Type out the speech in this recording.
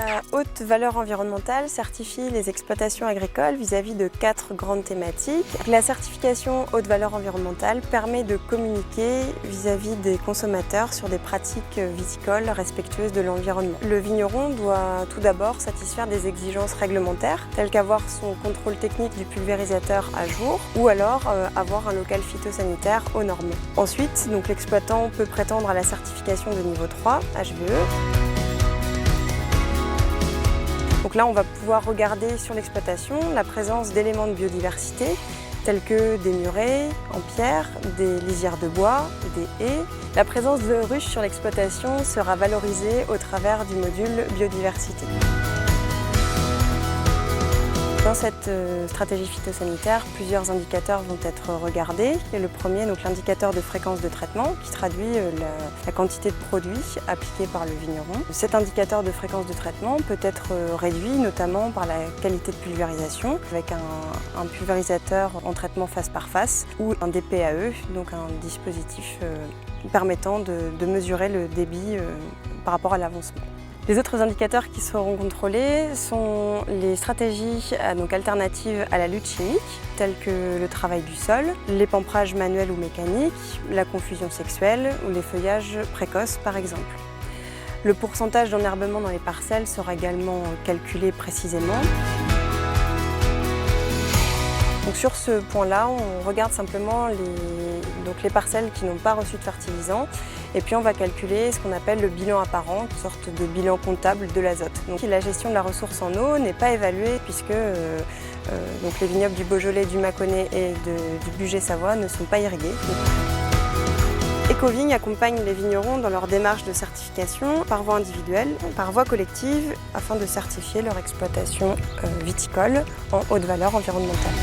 à haute valeur environnementale certifie les exploitations agricoles vis-à-vis de 4 grandes thématiques. La certification haute valeur environnementale permet de communiquer vis-à-vis des consommateurs sur des pratiques viticoles respectueuses de l'environnement. Le vigneron doit tout d'abord satisfaire des exigences réglementaires, telles qu'avoir son contrôle technique du pulvérisateur à jour ou alors avoir un local phytosanitaire aux normes. Ensuite, l'exploitant peut prétendre à la certification de niveau 3, HVE. Donc là, on va pouvoir regarder sur l'exploitation la présence d'éléments de biodiversité tels que des murets en pierre, des lisières de bois, des haies. La présence de ruches sur l'exploitation sera valorisée au travers du module biodiversité. Dans cette stratégie phytosanitaire, plusieurs indicateurs vont être regardés. Le premier, l'indicateur de fréquence de traitement, qui traduit la quantité de produits appliqués par le vigneron. Cet indicateur de fréquence de traitement peut être réduit notamment par la qualité de pulvérisation, avec un pulvérisateur en traitement face par face ou un DPAE, donc un dispositif permettant de mesurer le débit par rapport à l'avancement. Les autres indicateurs qui seront contrôlés sont les stratégies alternatives à la lutte chimique, telles que le travail du sol, l'épampage manuel ou mécanique, la confusion sexuelle ou les feuillages précoces par exemple. Le pourcentage d'enherbement dans les parcelles sera également calculé précisément. Donc sur ce point-là, on regarde simplement les parcelles qui n'ont pas reçu de fertilisant et puis on va calculer ce qu'on appelle le bilan apparent, une sorte de bilan comptable de l'azote. Donc la gestion de la ressource en eau n'est pas évaluée puisque les vignobles du Beaujolais, du Mâconnais et du Bugey-Savoie ne sont pas irrigués. Ecovigne accompagne les vignerons dans leur démarche de certification par voie individuelle, par voie collective, afin de certifier leur exploitation viticole en haute valeur environnementale.